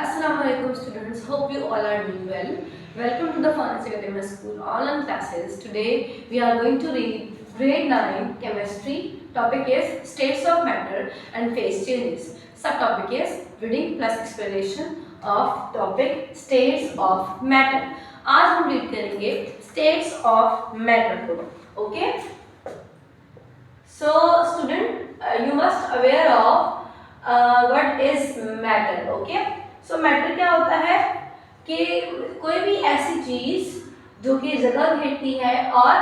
Assalamualaikum students, hope you all are doing well. Welcome to the Phoenix Academy School online classes. Today we are going to read grade 9 chemistry. Topic is states of matter and phase changes. Subtopic is reading plus explanation of topic states of matter. आज हम read करेंगे states of matter को. Okay? So student, you must aware of what is matter. Okay? So matter क्या होता है कि कोई भी ऐसी चीज जो कि जगह घेरती है और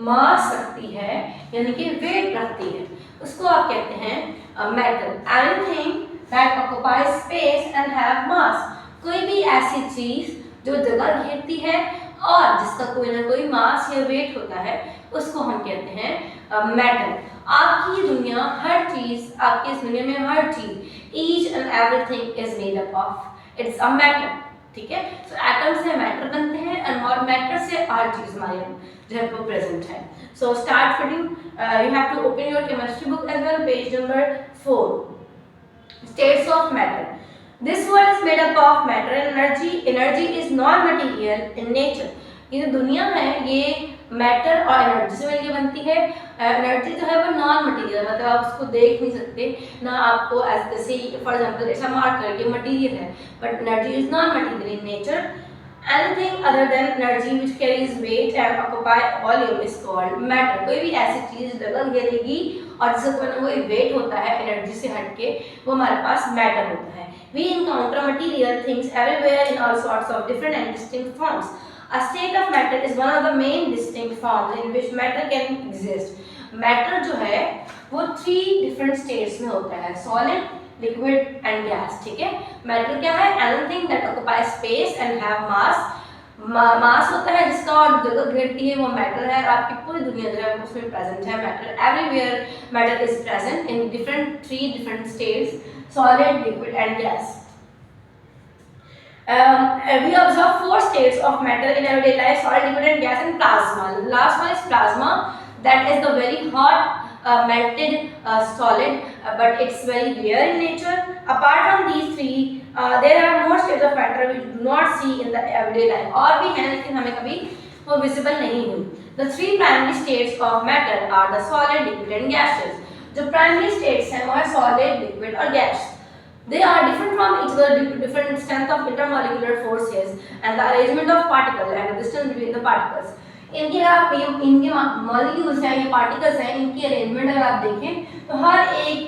मास रखती है यानी कि वेट रखती है उसको आप कहते हैं matter. Anything that occupies space and have मास, कोई भी ऐसी चीज जो जगह घेरती है और जिसका कोई ना कोई मास या वेट होता है उसको हम कहते हैं मैटर। आपकी दुनिया हर चीज, आपकी इस दुनिया में हर चीज, each and everything is made up of it's a matter। ठीक है, so एटम से मैटर बनते हैं और मैटर से हर चीज हमारे जो है वो प्रेजेंट है। so start reading, you have to open your chemistry book as well, page number 4, states of matter। this world is made up of matter and energy is non material in nature। ये जो दुनिया है ये matter और energy से मिलकर बनती है। एनर्जी जो है वो नॉन मटेरियल, मतलब आप उसको देख नहीं सकते ना, आपको ऐसे फॉर एग्जांपल ऐसा मार्क करके मटेरियल है, but energy is non material in nature. Anything other than energy which carries weight and occupy volume is called matter. कोई भी ऐसी चीज जगह घेरेगी और जिसका कोई वेट होता है एनर्जी से हटके, वो हमारे पास मैटर होता है। We encounter material things everywhere in all sorts of different and distinct forms. A state of matter is one of the main distinct forms in which matter can exist। Matter जो है वो 3 different states में होता है, solid, liquid and gas। ठीक है, matter क्या है? Anything that occupies space and have mass। मास होता है जिसका और जगह घेरती है वो मैटर है। आपकी पूरी दुनिया जो है उसमें प्रेजेंट है matter. Everywhere matter is present in three different states, solid, liquid and gas. We observe 4 states of matter in everyday life: solid, liquid and gas and plasma। Last one is plasma, that is the very hot melted solid, but it's very rare in nature। Apart from these 3, there are more states of matter which do not see in the everyday life। और भी हैं लेकिन हमें कभी वो visible नहीं हुई। The 3 primary states of matter are the solid, liquid and gaseous। जो primary states हैं वो है solid, liquid और gas। They are different from each other due to different strength of intermolecular forces and the arrangement of particles and the distance between the particles। इनके molecules हैं, ये particles हैं, इनकी arrangement अगर आप देखें तो हर एक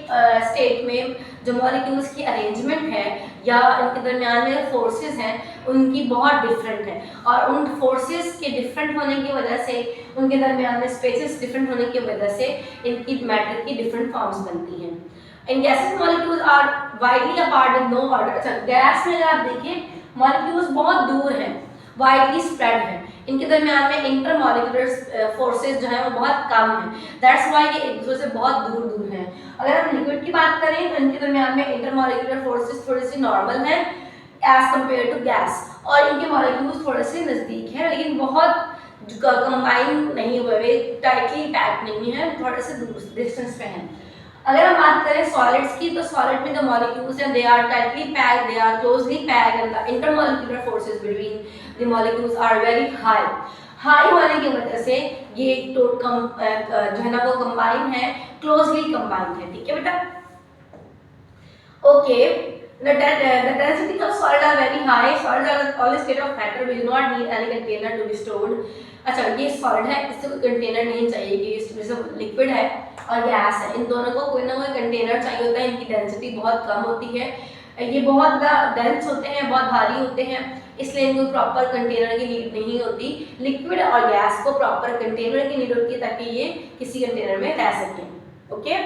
स्टेट में जो मॉलिक्यूल्स की अरेंजमेंट है या इनके दरमियान में फोर्सेस हैं उनकी बहुत डिफरेंट है, और उन फोर्सेस के डिफरेंट होने की वजह से, उनके दरमियान में स्पेसेस डिफरेंट होने की वजह से इनकी मैटर की डिफरेंट फॉर्म्स बनती हैं। In gases molecules are widely apart with no order। अच्छा, गैस में अगर आप देखें मॉलिक्यूल्स बहुत दूर हैं, वाइडली स्प्रेड हैं, इनके दरमियान में इंटरमॉलिक्यूलर फोर्सेस जो हैं वो बहुत कम हैं। दैट्स व्हाई ये एक दूसरे से बहुत दूर दूर हैं। अगर हम लिक्विड की बात करें तो इनके दरमियान में इंटरमॉलिक्यूलर फोर्सेस थोड़ी सी नॉर्मल हैं एज कम्पेयर टू गैस, और इनके मॉलिक्यूल्स थोड़े से नज़दीक हैं लेकिन बहुत कंबाइन नहीं हुए, टाइटली पैक नहीं है, थोड़े से दूर डिस्टेंस पे हैं। अगर हम बात करें सॉलिड्स की तो सॉलिड में जो मॉलिक्यूल्स हैं they are tightly packed, they are closely packed and the intermolecular forces between the molecules are very high. High होने की वजह से ये जो है ना वो कंबाइन है, क्लोजली कंबाइन है। ठीक है बेटा, okay. The density of solid are very high। Solids are the solid state of matter will not need any container to be stored। अच्छा, ये सॉलिड है, इससे कोई कंटेनर नहीं चाहिए कि जैसे लिक्विड है और गैस है, इन दोनों को कोई ना कोई कंटेनर चाहिए होता है। इनकी डेंसिटी बहुत कम होती है, ये बहुत डेंस होते हैं, बहुत भारी होते हैं, इसलिए इनको प्रॉपर कंटेनर की नीड नहीं होती। लिक्विड और गैस को प्रॉपर कंटेनर की नीड होती है ताकि ये किसी कंटेनर में रह सकें। Okay,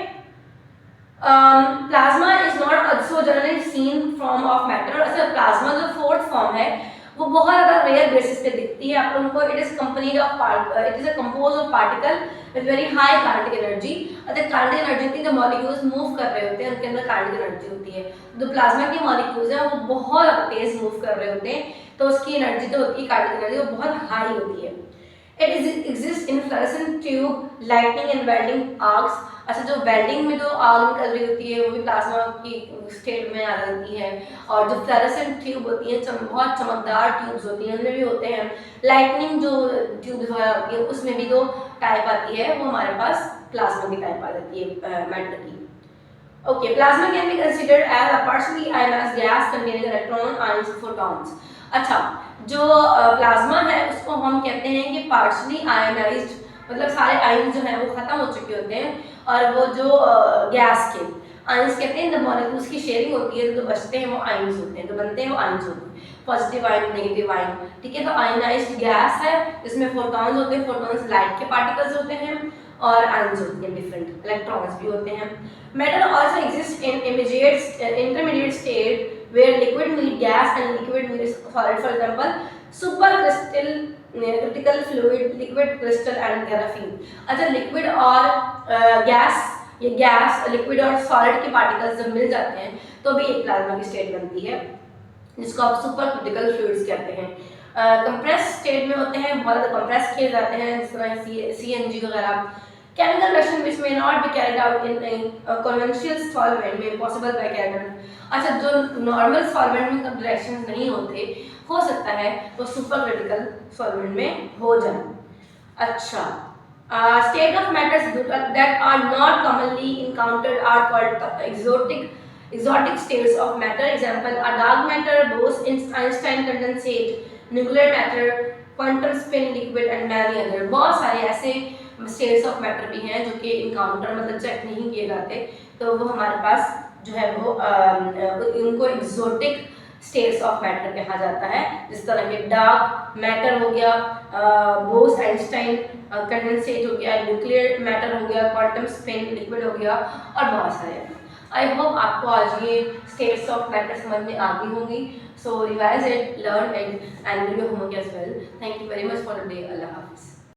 plasma is not also generally seen form of matter. अच्छा, प्लाज्मा जो 4th फॉर्म है वो बहुत ज़्यादा रेयर बेसिस पे दिखती है आप लोगों को। It is compose of particle with very high kinetic energy. अच्छा, काइनेटिक एनर्जी थी, जो मॉलिक्यूल्स मूव कर रहे होते हैं उनके अंदर काइनेटिक एनर्जी होती है। जो प्लाज्मा के मॉलिक्यूल्स हैं वो बहुत ज़्यादा तेज मूव कर रहे होते हैं, तो उसकी एनर्जी जो होती है काइनेटिक एनर्जी वो बहुत हाई होती है। It exists in fluorescent tube, lightning and welding arcs। अच्छा, जो वेल्डिंग में जो आग निकल रही होती है वो भी प्लाज्मा की स्टेट में आ जाती है। और जो फ्लोरेसेंट ट्यूब होती है, बहुत चमकदार ट्यूब्स होती हैं, उनमें भी होते हैं। लाइटनिंग जो ट्यूब्स वगैरह होती है उसमें भी जो टाइप आती है वो हमारे पास प्लाज्मा की टाइप आ जाती है मैटर की। Okay, plasma can be considered as a partially ionized gas containing electron, ions, photons. अच्छा, जो प्लाज्मा है उसको हम कहते हैं कि पार्शली आयनाइज्ड, मतलब सारे आयन जो हैं वो खत्म हो चुके होते हैं, और वो जो गैस के आयंस कहते हैं, जब मॉलिक्यूल्स की शेयरिंग होती है तो बचते हैं वो आयंस होते हैं, जो बनते हैं वो आयंस होते हैं, पॉजिटिव आयन, नेगेटिव आयन। ठीक है, तो आयनाइज्ड गैस है जिसमें फोटॉन्स होते हैं, फोटॉन्स लाइट के पार्टिकल्स होते हैं, और आयंस होते हैं, डिफरेंट इलेक्ट्रॉन्स भी होते हैं। Matter also exists in intermediate state where liquid meet gas and liquid meets solid. For example, supercritical critical fluid, liquid crystal and graphene. अच्छा, लिक्विड और गैस, ये गैस, लिक्विड और सॉलिड के पार्टिकल्स जब मिल जाते हैं तो भी एक प्लाज्मा की स्टेट बनती है, जिसको आप सुपर क्रिटिकल फ्लूइड्स कहते हैं। कंप्रेस स्टेट में होते हैं, बहुत ज़्यादा कंप्रेस किए जाते हैं, जिस तरह CNG वगैरह। Chemical reaction which may not be carried out in a conventional solvent may possible by carried। अच्छा, जो नॉर्मल सॉल्वेंट में कब रिएक्शंस नहीं होते, हो सकता है वो सुपर क्रिटिकल सॉल्वेंट में हो जाए। अच्छा, state of matters that are not commonly encountered are called exotic states of matter. Example, a dark matter, Bose-Einstein condensate, nuclear matter, quantum spin liquid and many other। बहुत सारे ऐसे states of matter भी हैं जो कि encounter, मतलब check नहीं किए जाते, तो वो हमारे पास जो है वो इनको एक्सोटिक स्टेट्स ऑफ मैटर कहा जाता है। जिस तरह के डार्क मैटर हो गया, बोस आइंस्टाइन कंडेंसेट हो गया, न्यूक्लियर मैटर हो गया, क्वांटम स्पिन लिक्विड हो गया, और बहुत सारे। आई होप आपको आज ये स्टेट्स ऑफ मैटर समझ में आ गई होंगी। So revise it, learn it and do your homework as well. Thank you very much for the day. अल्लाह हाफिज़।